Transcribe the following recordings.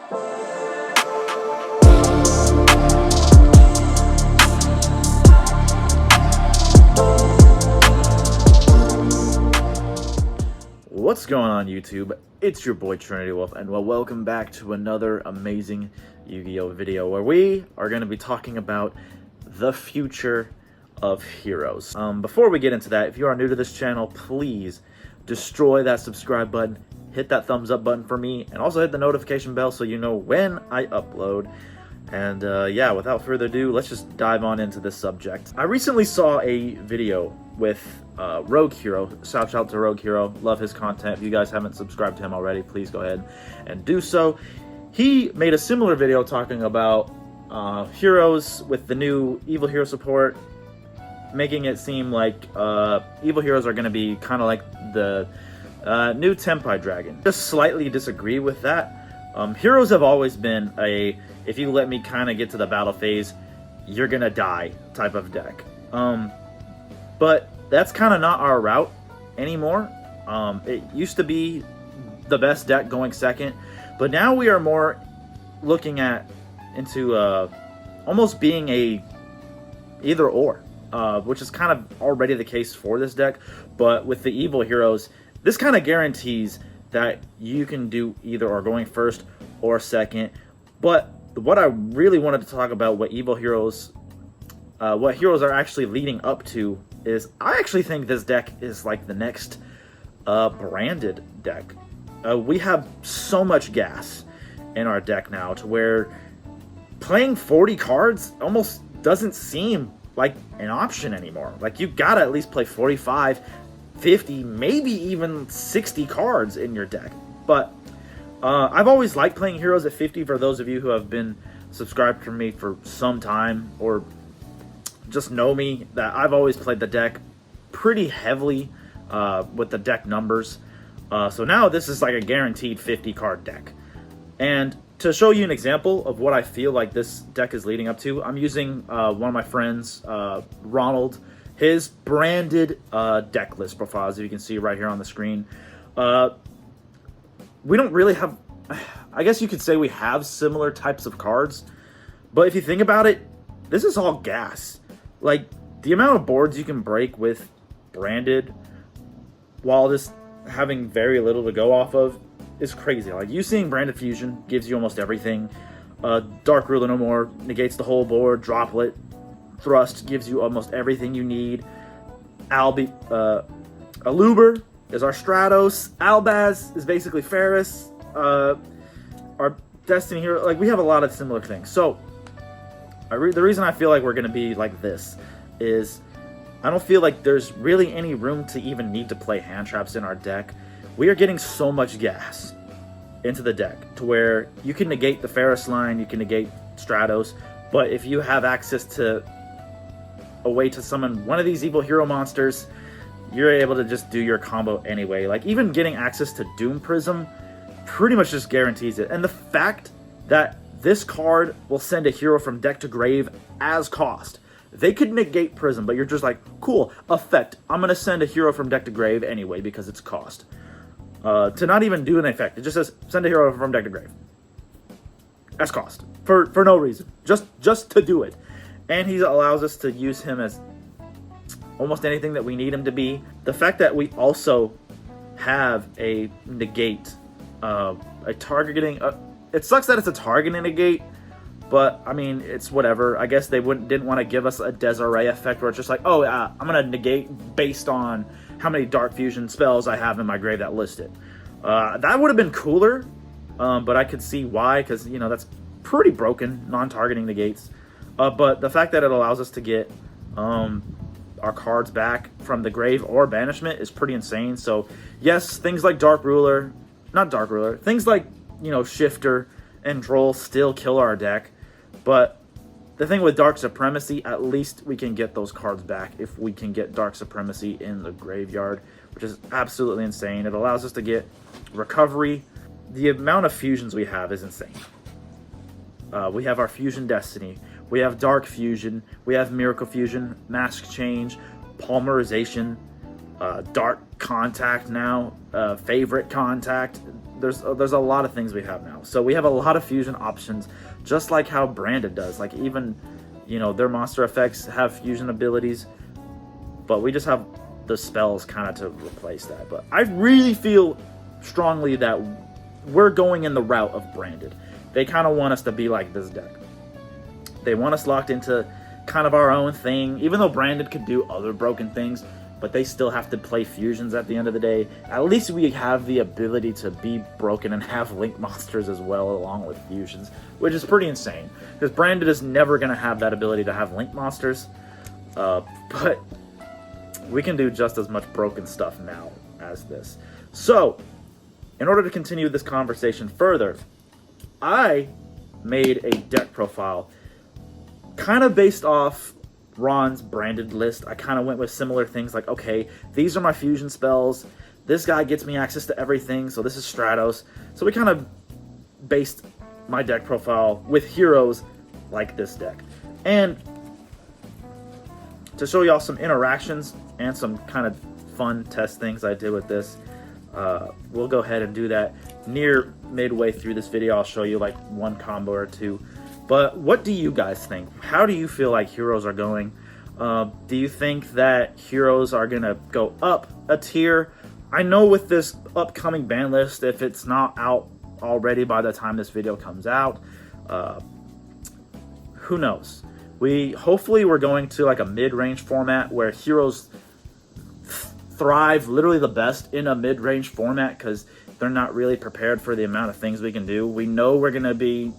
What's going on YouTube? It's your boy Trinity Wolf, and welcome back to another amazing Yu-Gi-Oh video where we are going to be talking about the future of Heroes. Before we get into that, if you are new to this channel, please destroy that subscribe button, hit that thumbs up button for me, and also hit the notification bell so you know when I upload. And yeah, without further ado, let's just dive on into this subject. I recently saw a video with Rogue Hero. Shout out to Rogue Hero. Love his content. If you guys haven't subscribed to him already, please go ahead and do so. He made a similar video talking about Heroes with the new Evil Hero support, making it seem like Evil Heroes are going to be kind of like the new Tenpai Dragon. Just slightly disagree with that. Heroes have always been a, if you let me kind of get to the battle phase, you're gonna die type of deck. But that's kind of not our route anymore. It used to be the best deck going second, but now we are more looking into almost being a either or, which is kind of already the case for this deck. But with the Evil Heroes, this kind of guarantees that you can do either or, going first or second. But what I really wanted to talk about, what Heroes are actually leading up to, is I actually think this deck is like the next branded deck. We have so much gas in our deck now to where playing 40 cards almost doesn't seem like an option anymore. Like, you gotta at least play 45, 50, maybe even 60 cards in your deck. But I've always liked playing Heroes at 50. For those of you who have been subscribed to me for some time, or just know me, that I've always played the deck pretty heavily with the deck numbers. So now this is like a guaranteed 50 card deck. And to show you an example of what I feel like this deck is leading up to, I'm using one of my friends, Ronald, his branded deck list profiles, as you can see right here on the screen. We don't really have, I guess you could say we have similar types of cards, but if you think about it, this is all gas. Like, the amount of boards you can break with branded while just having very little to go off of is crazy. Like, you seeing Branded Fusion gives you almost everything. Dark Ruler No More negates the whole board. Droplet Thrust gives you almost everything you need. Aluber is our Stratos. Albaz is basically Ferris. Our Destiny Hero. Like, we have a lot of similar things. So the reason I feel like we're going to be like this is I don't feel like there's really any room to even need to play hand traps in our deck. We are getting so much gas into the deck to where you can negate the Ferris line, you can negate Stratos, but if you have access to a way to summon one of these Evil Hero monsters, you're able to just do your combo anyway. Like, even getting access to Doom Prism pretty much just guarantees it. And the fact that this card will send a hero from deck to grave as cost. They could negate Prism, but you're just like, cool, effect. I'm going to send a hero from deck to grave anyway because it's cost. To not even do an effect. It just says, send a hero from deck to grave. As cost. For no reason. Just to do it. And he allows us to use him as almost anything that we need him to be. The fact that we also have a negate, a targeting... it sucks that it's a targeting negate, but I mean, it's whatever. I guess they didn't want to give us a Desiree effect where it's just like, oh, I'm going to negate based on how many Dark Fusion spells I have in my grave that list it. That would have been cooler, but I could see why, because, you know, that's pretty broken, non-targeting negates. But the fact that it allows us to get our cards back from the grave or banishment is pretty insane. So, yes, things like things like, you know, Shifter and Droll still kill our deck. But the thing with Dark Supremacy, at least we can get those cards back if we can get Dark Supremacy in the graveyard, which is absolutely insane. It allows us to get recovery. The amount of fusions we have is insane. We have our Fusion Destiny. We have Dark Fusion. We have Miracle Fusion, Mask Change, Polymerization, Dark Contact now, Favorite Contact. there's a lot of things we have now. So we have a lot of fusion options, just like how Branded does. Like even, you know, their monster effects have fusion abilities, but we just have the spells kind of to replace that. But I really feel strongly that we're going in the route of Branded. They kind of want us to be like this deck. They want us locked into kind of our own thing, even though Branded could do other broken things, but they still have to play fusions at the end of the day. At least we have the ability to be broken and have link monsters as well, along with fusions, which is pretty insane, because Branded is never going to have that ability to have link monsters, but we can do just as much broken stuff now as this. So, in order to continue this conversation further, I made a deck profile kind of based off Ron's Branded list. I kind of went with similar things like, okay, these are my fusion spells. This guy gets me access to everything, so this is Stratos. So we kind of based my deck profile with heroes like this deck. And to show y'all some interactions and some kind of fun test things I did with this, we'll go ahead and do that near midway through this video. I'll show you like one combo or two. But what do you guys think? How do you feel like heroes are going? Do you think that heroes are going to go up a tier? I know with this upcoming ban list, if it's not out already by the time this video comes out, who knows? Hopefully we're going to like a mid-range format where heroes thrive literally the best in a mid-range format, because they're not really prepared for the amount of things we can do. We know we're going to be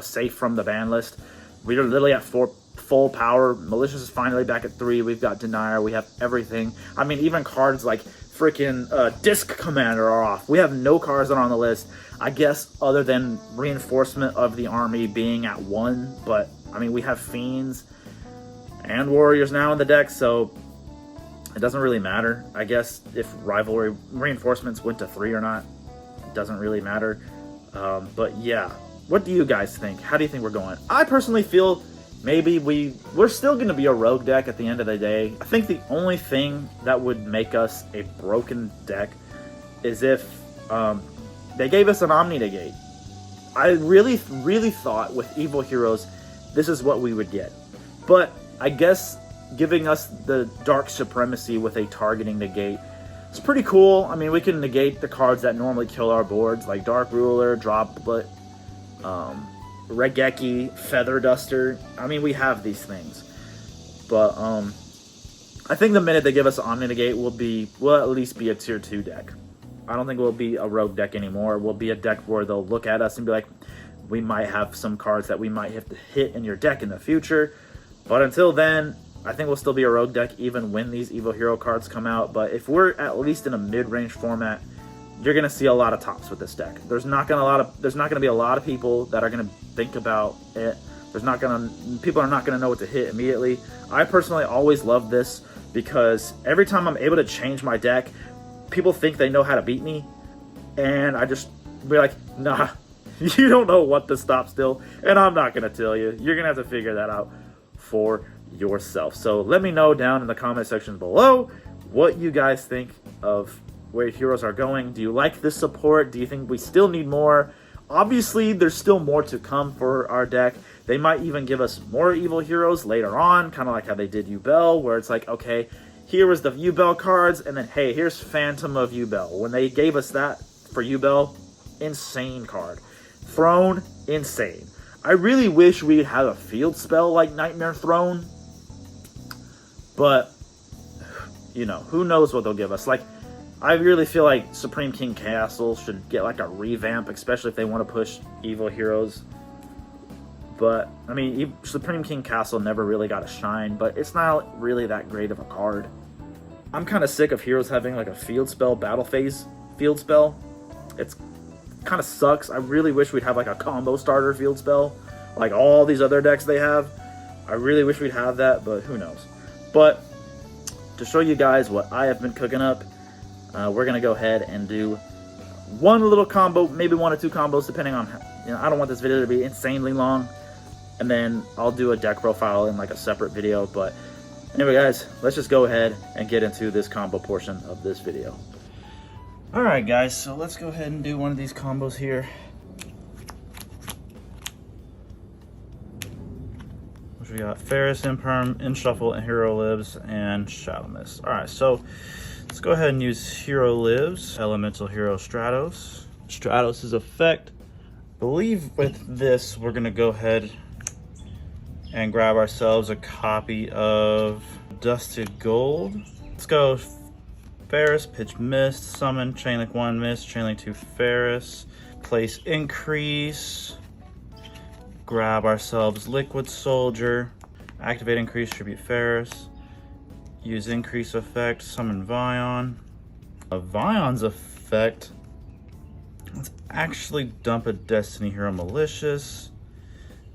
safe from the ban list. We are literally at full power. Malicious is finally back at 3. We've got Denier. We have everything. I mean, even cards like freaking Disc Commander are off. We have no cards that are on the list, I guess, other than Reinforcement of the Army being at 1. But I mean, we have Fiends and Warriors now in the deck, so it doesn't really matter. I guess if Rivalry Reinforcements went to 3 or not, it doesn't really matter. But yeah, what do you guys think? How do you think we're going? I personally feel maybe we're still going to be a rogue deck at the end of the day. I think the only thing that would make us a broken deck is if they gave us an Omni Negate. I really thought with Evil Heroes this is what we would get. But I guess giving us the Dark Supremacy with a targeting negate, it's pretty cool. I mean, we can negate the cards that normally kill our boards, like Dark Ruler, Droplet, Regeki, Feather Duster. I mean, we have these things. But I think the minute they give us Omni Negate, we'll at least be a tier 2 deck. I don't think we'll be a rogue deck anymore. We'll be a deck where they'll look at us and be like, we might have some cards that we might have to hit in your deck in the future. But until then, I think we'll still be a rogue deck even when these Evil Hero cards come out. But if we're at least in a mid-range format, you're going to see a lot of tops with this deck. There's not going to be a lot of people that are going to think about it. People are not going to know what to hit immediately. I personally always love this because every time I'm able to change my deck, people think they know how to beat me, and I just be like, nah, you don't know what to stop still, and I'm not going to tell you. You're going to have to figure that out for yourself. So let me know down in the comment section below what you guys think of where heroes are going. Do you like this support? Do you think we still need more? Obviously, there's still more to come for our deck. They might even give us more Evil Heroes later on, kind of like how they did Yubel, where it's like, okay, here was the Yubel cards, and then, hey, here's Phantom of Yubel. When they gave us that for Yubel, insane card. Throne, insane. I really wish we'd have a field spell like Nightmare Throne, but, you know, who knows what they'll give us. Like, I really feel like Supreme King Castle should get like a revamp, especially if they want to push Evil Heroes. But, I mean, Supreme King Castle never really got a shine, but it's not really that great of a card. I'm kind of sick of heroes having like a field spell, battle phase field spell. It's kind of sucks. I really wish we'd have like a combo starter field spell, like all these other decks they have. I really wish we'd have that, but who knows. But to show you guys what I have been cooking up, we're going to go ahead and do one little combo, maybe 1 or 2 combos, depending on, I don't want this video to be insanely long. And then I'll do a deck profile in like a separate video. But anyway, guys, let's just go ahead and get into this combo portion of this video. Alright guys, so let's go ahead and do one of these combos here. Which we got Ferris, Imperm, Inshuffle, and Hero Lives, and Shadow Mist. Alright, so let's go ahead and use Hero Lives, Elemental Hero Stratos. Stratos' effect. I believe with this, we're gonna go ahead and grab ourselves a copy of Dusted Gold. Let's go Ferris, Pitch Mist, Summon, Chainlink 1 Mist, Chainlink 2 Ferris, place Increase, grab ourselves Liquid Soldier, activate Increase, tribute Ferris, use Increase effect, summon Vion. Vion's effect, let's actually dump a Destiny Hero Malicious,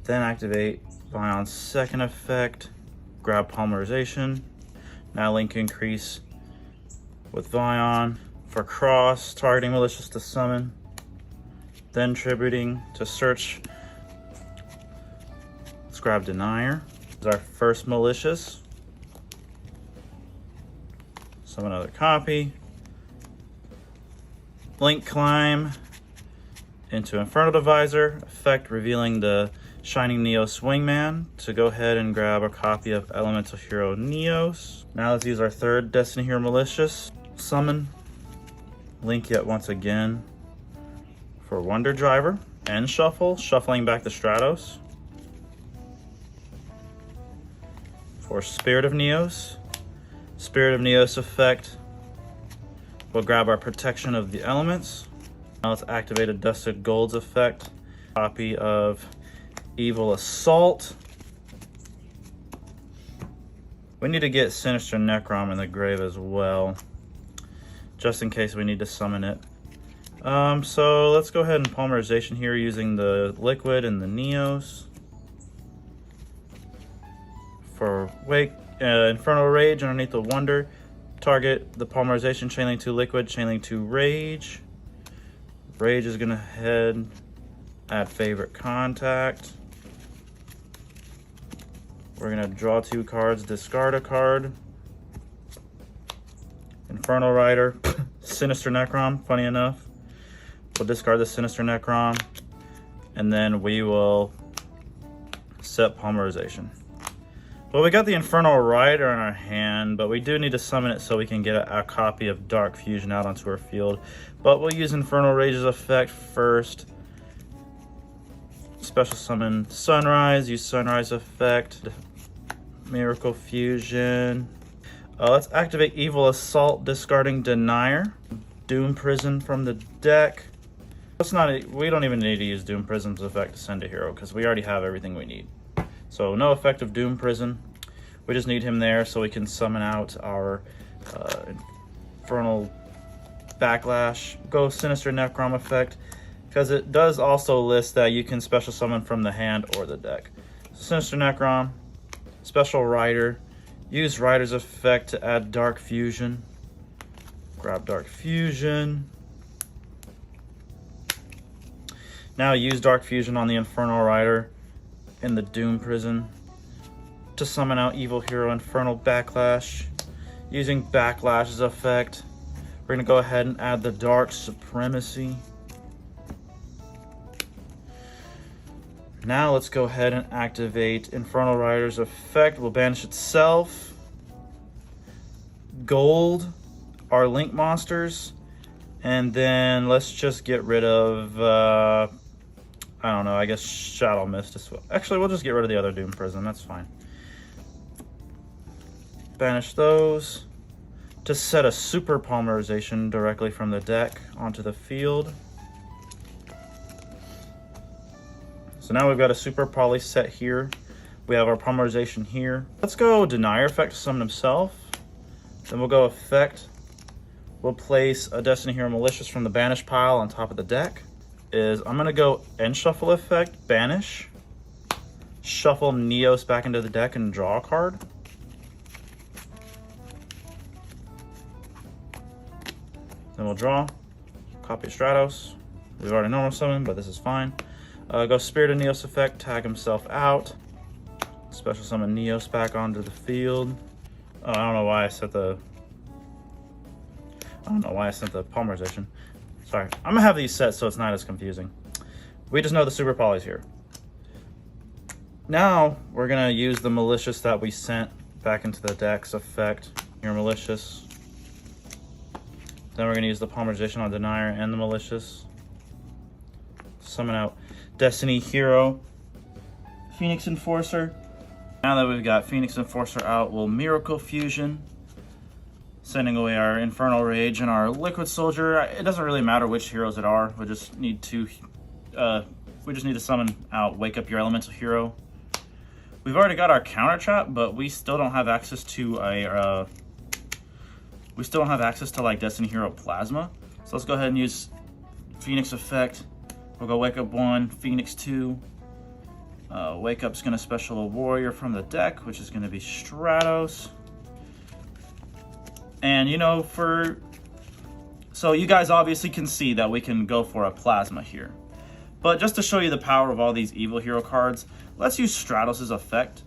then activate Vion's second effect, grab Polymerization, now link Increase with Vion for cross, targeting Malicious to summon, then tributing to search. Let's grab Denier. This is our first Malicious. Summon another copy. Link Climb into Infernal Divisor, effect revealing the Shining Neos Wingman to go ahead and grab a copy of Elemental Hero Neos. Now let's use our third Destiny Hero Malicious. Summon, link yet once again for Wonder Driver, and Shuffle, shuffling back the Stratos. For Spirit of Neos. Spirit of Neos effect, we'll grab our Protection of the Elements. Now let's activate a Dusted Gold's effect, copy of Evil Assault. We need to get Sinister Necrom in the grave as well, just in case we need to summon it. So let's go ahead and Polymerization here using the Liquid and the Neos. For Wake, Infernal Rage underneath the Wonder, target the Polymerization, Chainlink 2 Liquid, Chainlink 2 Rage. Rage is gonna head, add Favorite Contact. We're gonna draw 2 cards, discard a card. Infernal Rider, Sinister Necrom, funny enough. We'll discard the Sinister Necrom, and then we will set Polymerization. Well, we got the Infernal Rider in our hand, but we do need to summon it so we can get a copy of Dark Fusion out onto our field. But we'll use Infernal Rage's effect first. Special summon Sunrise, use Sunrise effect. Miracle Fusion. Let's activate Evil Assault, discarding Denier. Doom Prison from the deck. We don't even need to use Doom Prison's effect to send a hero because we already have everything we need. So no effect of Doom Prison. We just need him there so we can summon out our Infernal Backlash. Go Sinister Necrom effect, because it does also list that you can special summon from the hand or the deck. So Sinister Necrom, Special Rider, use Rider's effect to add Dark Fusion. Grab Dark Fusion. Now use Dark Fusion on the Infernal Rider in the Doom Prison to summon out Evil Hero Infernal Backlash. Using Backlash's effect, we're going to go ahead and add the Dark Supremacy. Now let's go ahead and activate Infernal Rider's effect. We'll banish itself. Gold, our Link monsters. And then let's just get rid of, I don't know, I guess Shadow Mist as well. Actually, we'll just get rid of the other Doom Prison, that's fine. Banish those. To set a Super Polymerization directly from the deck onto the field. So now we've got a Super Poly set here. We have our Polymerization here. Let's go Denier effect to summon himself. Then we'll go effect. We'll place a Destiny Hero Malicious from the Banish pile on top of the deck. I'm gonna go End Shuffle effect, Banish. Shuffle Neos back into the deck and draw a card. Then we'll draw, copy of Stratos. We've already normal summoned, but this is fine. Go Spirit of Neos effect, tag himself out. Special summon Neos back onto the field. Oh, I don't know why I set the... don't know why I sent the polymerization. Sorry. I'm gonna have these set so it's not as confusing. We just know the super polys here. Now we're gonna use the malicious that we sent back into the deck's effect. Your malicious. Then we're gonna use the polymerization on denier and the malicious. Summon out Destiny Hero, Phoenix Enforcer. Now that we've got Phoenix Enforcer out, we'll Miracle Fusion, sending away our Infernal Rage and our Liquid Soldier. It doesn't really matter which heroes it are. We just need to summon out Wake Up Your Elemental Hero. We've already got our counter trap, but we still don't have access to a like Destiny Hero Plasma. So let's go ahead and use Phoenix effect. We'll go Wake Up 1, Phoenix 2. Wake Up's gonna special a warrior from the deck, which is gonna be Stratos. And you know, so you guys obviously can see that we can go for a Plasma here. But just to show you the power of all these evil hero cards, let's use Stratos' effect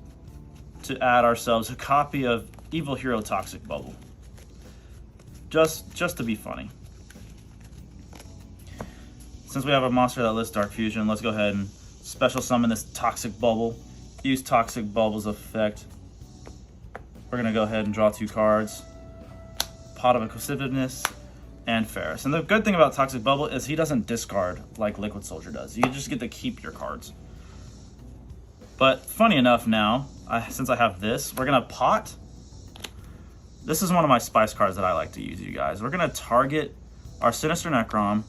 to add ourselves a copy of Evil Hero Toxic Bubble. Just to be funny. Since we have a monster that lists Dark Fusion, let's go ahead and special summon this Toxic Bubble. Use Toxic Bubble's effect. We're gonna go ahead and draw 2 cards. Pot of Acquisitiveness and Ferris. And the good thing about Toxic Bubble is he doesn't discard like Liquid Soldier does. You just get to keep your cards. But funny enough now, since I have this, we're gonna pot. This is one of my spice cards that I like to use, you guys. We're gonna target our Sinister Necrom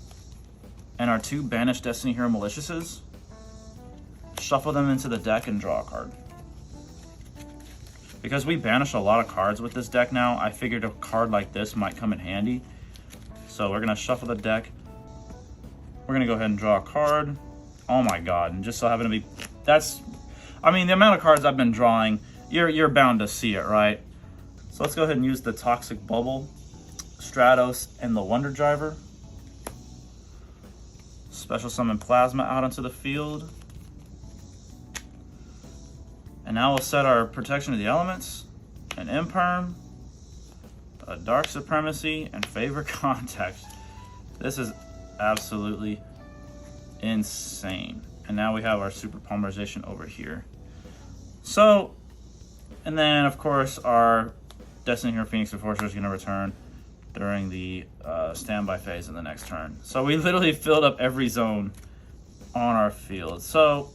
and our 2 banished Destiny Hero Maliciouses. Shuffle them into the deck and draw a card. Because we banish a lot of cards with this deck now, I figured a card like this might come in handy. So we're gonna shuffle the deck. We're gonna go ahead and draw a card. Oh my god, and just so happen to be, I mean, the amount of cards I've been drawing, you're bound to see it, right? So let's go ahead and use the Toxic Bubble, Stratos, and the Wonder Driver. Special summon Plasma out onto the field. And now we'll set our Protection of the Elements, an Imperm, a Dark Supremacy, and Favorite Contact. This is absolutely insane. And now we have our Super Polymerization over here. So, and then of course our Destiny Hero Phoenix Enforcer is going to return during the standby phase in the next turn. So we literally filled up every zone on our field. So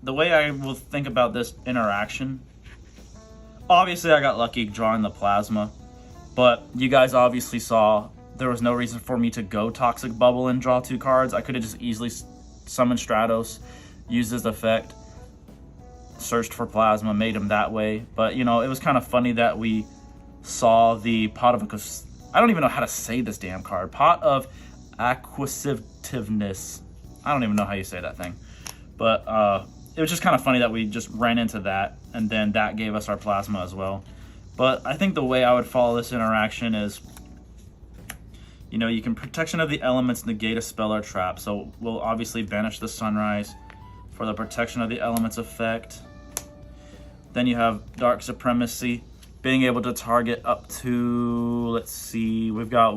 the way I will think about this interaction, obviously I got lucky drawing the Plasma, but you guys obviously saw there was no reason for me to go Toxic Bubble and draw 2 cards. I could have just easily summoned Stratos, used his effect, searched for Plasma, made him that way. But you know, it was kind of funny that we saw the Pot of, I don't even know how to say this damn card. Pot of Acquisitiveness. I don't even know how you say that thing. But it was just kind of funny that we just ran into that, and then that gave us our Plasma as well. But I think the way I would follow this interaction is, you know, you can Protection of the Elements negate a spell or trap. So we'll obviously banish the Sunrise for the Protection of the Elements effect. Then you have Dark Supremacy, being able to target up to, let's see, we've got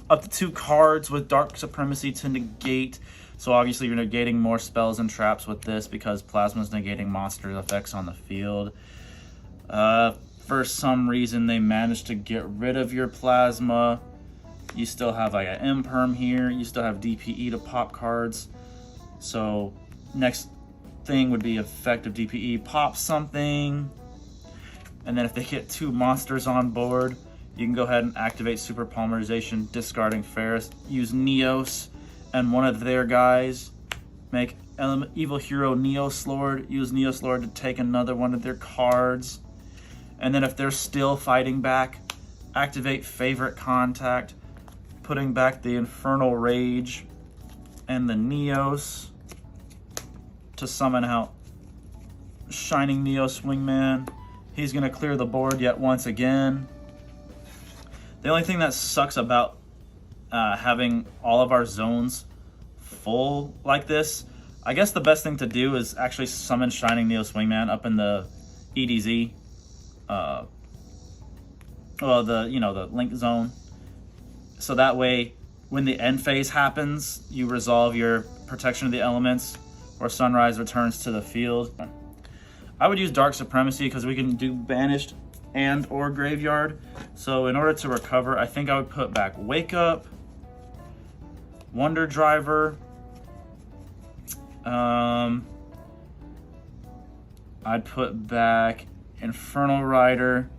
up to 2 cards with Dark Supremacy to negate. So obviously you're negating more spells and traps with this because Plasma's negating monster effects on the field. For some reason they managed to get rid of your Plasma. You still have like an Imperm here. You still have DPE to pop cards. So next thing would be effective DPE, pop something. And then if they get 2 monsters on board, you can go ahead and activate Super Polymerization, discarding Ferris, use Neos and one of their guys, make Evil Hero Neoslord, use Neoslord to take another one of their cards. And then if they're still fighting back, activate Favorite Contact, putting back the Infernal Rage and the Neos to summon out Shining Neos Wingman. He's going to clear the board yet once again. The only thing that sucks about having all of our zones full like this, I guess the best thing to do is actually summon Shining Neos Wingman up in the EDZ, well, the link zone, so that way when the end phase happens, you resolve your Protection of the Elements, or Sunrise returns to the field. I would use Dark Supremacy because we can do Banished and or Graveyard. So in order to recover, I think I would put back Wake Up, Wonder Driver, I'd put back Infernal Rider,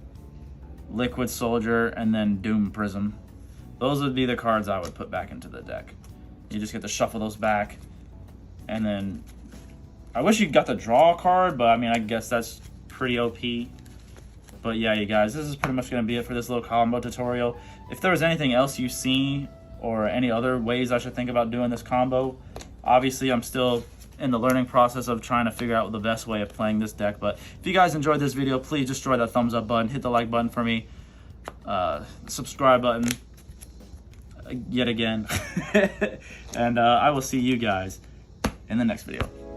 Liquid Soldier, and then Doom Prism. Those would be the cards I would put back into the deck. You just get to shuffle those back, and then I wish you got to draw a card, but I mean, I guess that's pretty OP. But yeah, you guys, this is pretty much going to be it for this little combo tutorial. If there was anything else you see or any other ways I should think about doing this combo, obviously I'm still in the learning process of trying to figure out the best way of playing this deck. But if you guys enjoyed this video, please destroy that thumbs up button, hit the like button for me, subscribe button yet again, and I will see you guys in the next video.